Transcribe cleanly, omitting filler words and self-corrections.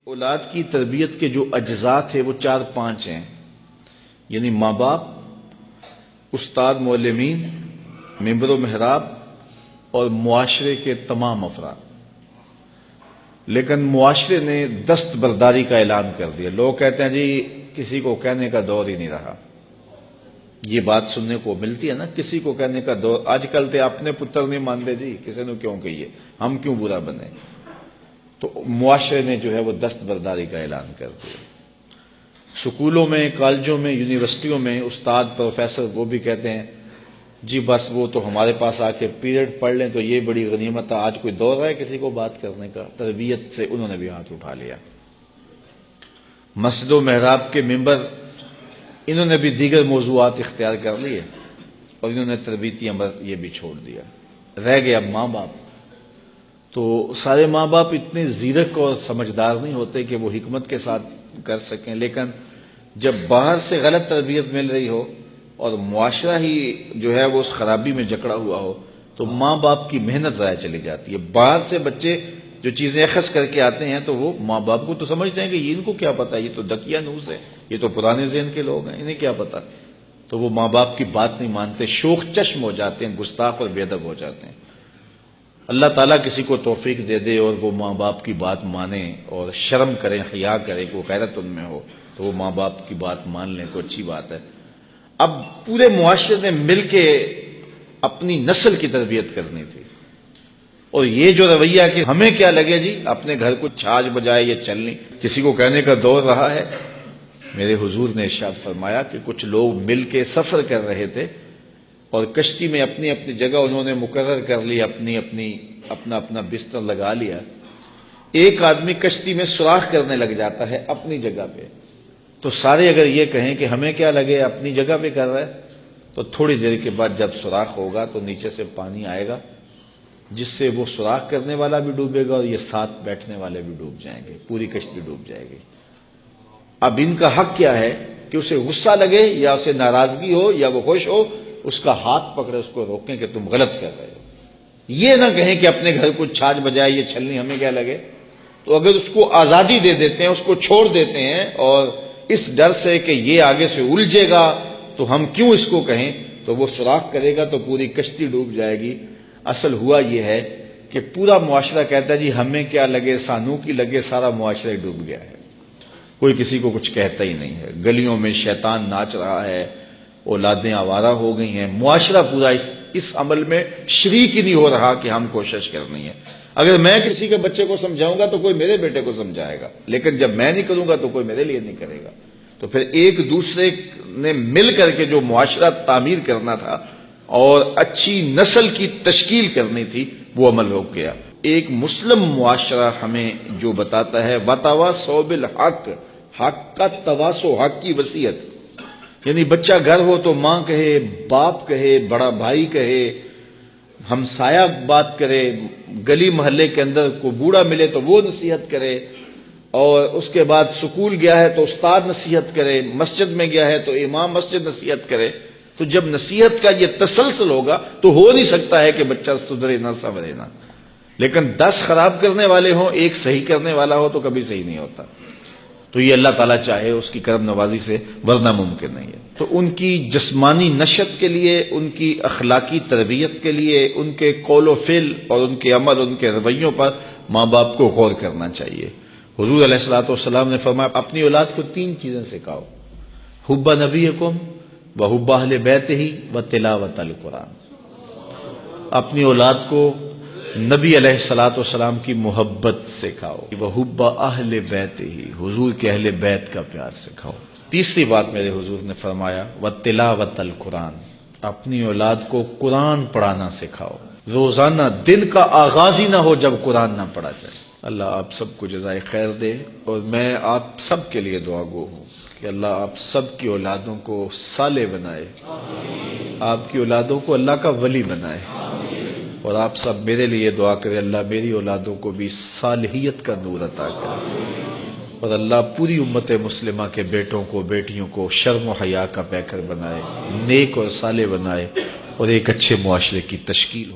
اولاد کی تربیت کے جو اجزاء تھے وہ 4-5 ہیں، یعنی ماں باپ، استاد معلمین، ممبر و محراب اور معاشرے کے تمام افراد۔ لیکن معاشرے نے دستبرداری کا اعلان کر دیا۔ لوگ کہتے ہیں جی کسی کو کہنے کا دور ہی نہیں رہا۔ یہ بات سننے کو ملتی ہے نا، کسی کو کہنے کا دور۔ آج کل تے اپنے پتر نہیں مانتے جی، کسی نے کیوں کہیے، ہم کیوں برا بنے۔ تو معاشرے نے جو ہے وہ دستبرداری کا اعلان کر دیا۔ سکولوں میں، کالجوں میں، یونیورسٹیوں میں استاد، پروفیسر وہ بھی کہتے ہیں جی بس وہ تو ہمارے پاس آ کے پیریڈ پڑھ لیں تو یہ بڑی غنیمت ہے۔ آج کوئی دور ہے کسی کو بات کرنے کا؟ تربیت سے انہوں نے بھی ہاتھ اٹھا لیا۔ مسجد و محراب کے ممبر، انہوں نے بھی دیگر موضوعات اختیار کر لیے اور انہوں نے تربیتی امر یہ بھی چھوڑ دیا۔ رہ گئے اب ماں باپ۔ تو سارے ماں باپ اتنے زیرک اور سمجھدار نہیں ہوتے کہ وہ حکمت کے ساتھ کر سکیں، لیکن جب باہر سے غلط تربیت مل رہی ہو اور معاشرہ ہی جو ہے وہ اس خرابی میں جکڑا ہوا ہو تو ماں باپ کی محنت ضائع چلی جاتی ہے۔ باہر سے بچے جو چیزیں اخذ کر کے آتے ہیں تو وہ ماں باپ کو تو سمجھتے ہیں کہ یہ ان کو کیا پتا، یہ تو دکیا نوز ہے، یہ تو پرانے ذہن کے لوگ ہیں، انہیں کیا پتا۔ تو وہ ماں باپ کی بات نہیں مانتے، شوخ چشم ہو جاتے ہیں، گستاخ اور بے ادب ہو جاتے ہیں۔ اللہ تعالیٰ کسی کو توفیق دے دے اور وہ ماں باپ کی بات مانے اور شرم کریں، حیا کریں، کوئی غیرت ان میں ہو تو وہ ماں باپ کی بات مان لیں تو اچھی بات ہے۔ اب پورے معاشرے نے مل کے اپنی نسل کی تربیت کرنی تھی، اور یہ جو رویہ کہ ہمیں کیا لگے جی، اپنے گھر کو چھاج بجائے یہ چلنی، کسی کو کہنے کا دور رہا ہے۔ میرے حضور نے ارشاد فرمایا کہ کچھ لوگ مل کے سفر کر رہے تھے اور کشتی میں اپنی اپنی جگہ انہوں نے مقرر کر لی، اپنا بستر لگا لیا۔ ایک آدمی کشتی میں سوراخ کرنے لگ جاتا ہے اپنی جگہ پہ، تو سارے اگر یہ کہیں کہ ہمیں کیا لگے اپنی جگہ پہ کر رہا ہے، تو تھوڑی دیر کے بعد جب سوراخ ہوگا تو نیچے سے پانی آئے گا جس سے وہ سوراخ کرنے والا بھی ڈوبے گا اور یہ ساتھ بیٹھنے والے بھی ڈوب جائیں گے، پوری کشتی ڈوب جائے گی۔ اب ان کا حق کیا ہے کہ اسے غصہ لگے یا اسے ناراضگی ہو یا وہ خوش ہو، اس کا ہاتھ پکڑے، اس کو روکیں کہ تم غلط کر رہے ہو۔ یہ نہ کہیں کہ اپنے گھر کو چھاج بجائے یہ چھلنی، ہمیں کیا لگے۔ تو اگر اس کو آزادی دے دیتے ہیں، اس کو چھوڑ دیتے ہیں اور اس ڈر سے کہ یہ آگے سے الجھے گا تو ہم کیوں اس کو کہیں، تو وہ سوراخ کرے گا تو پوری کشتی ڈوب جائے گی۔ اصل ہوا یہ ہے کہ پورا معاشرہ کہتا ہے جی ہمیں کیا لگے، سانو کی لگے، سارا معاشرہ ڈوب گیا ہے، کوئی کسی کو کچھ کہتا ہی نہیں ہے۔ گلیوں میں شیطان ناچ رہا ہے، اولادیں آوارہ ہو گئی ہیں، معاشرہ پورا اس عمل میں شریک ہی نہیں ہو رہا کہ ہم کوشش کرنی ہے۔ اگر میں کسی کے بچے کو سمجھاؤں گا تو کوئی میرے بیٹے کو سمجھائے گا، لیکن جب میں نہیں کروں گا تو کوئی میرے لیے نہیں کرے گا۔ تو پھر ایک دوسرے نے مل کر کے جو معاشرہ تعمیر کرنا تھا اور اچھی نسل کی تشکیل کرنی تھی وہ عمل ہو گیا۔ ایک مسلم معاشرہ ہمیں جو بتاتا ہے وَتَوَاصَوْا بِالْحَقِّ، حق کا تواصو، حق کی وصیت، یعنی بچہ گھر ہو تو ماں کہے، باپ کہے، بڑا بھائی کہے، ہمسایہ بات کرے، گلی محلے کے اندر کوئی بوڑھا ملے تو وہ نصیحت کرے، اور اس کے بعد سکول گیا ہے تو استاد نصیحت کرے، مسجد میں گیا ہے تو امام مسجد نصیحت کرے۔ تو جب نصیحت کا یہ تسلسل ہوگا تو ہو نہیں سکتا ہے کہ بچہ سدھرے نہ سنورے نہ، لیکن 10 خراب کرنے والے ہوں، ایک صحیح کرنے والا ہو تو کبھی صحیح نہیں ہوتا۔ تو یہ اللہ تعالیٰ چاہے اس کی کرم نوازی سے، ورنہ ممکن نہیں ہے۔ تو ان کی جسمانی نشت کے لیے، ان کی اخلاقی تربیت کے لیے، ان کے قول و فعل اور ان کے عمل، ان کے رویوں پر ماں باپ کو غور کرنا چاہیے۔ حضور علیہ الصلوۃ والسلام نے فرمایا اپنی اولاد کو 3 چیزیں سکھاؤ، حب نبیکم وحب اہل بیتہ وتلاوت القرآن۔ اپنی اولاد کو نبی علیہ الصلوۃ والسلام کی محبت سکھاؤ، وحب اہل بیتہ، حضور کے اہل بیت کا پیار سکھاؤ۔ تیسری بات میرے حضور نے فرمایا وتلاوت القرآن، اپنی اولاد کو قرآن پڑھانا سکھاؤ۔ روزانہ دن کا آغاز ہی نہ ہو جب قرآن نہ پڑھا جائے۔ اللہ آپ سب کو جزائے خیر دے، اور میں آپ سب کے لیے دعا گو ہوں کہ اللہ آپ سب کی اولادوں کو صالح بنائے، آپ کی اولادوں کو اللہ کا ولی بنائے، اور آپ سب میرے لیے دعا کرے اللہ میری اولادوں کو بھی صالحیت کا نور عطا کرے، اور اللہ پوری امت مسلمہ کے بیٹوں کو، بیٹیوں کو شرم و حیا کا پیکر بنائے، نیک اور صالح بنائے، اور ایک اچھے معاشرے کی تشکیل ہو۔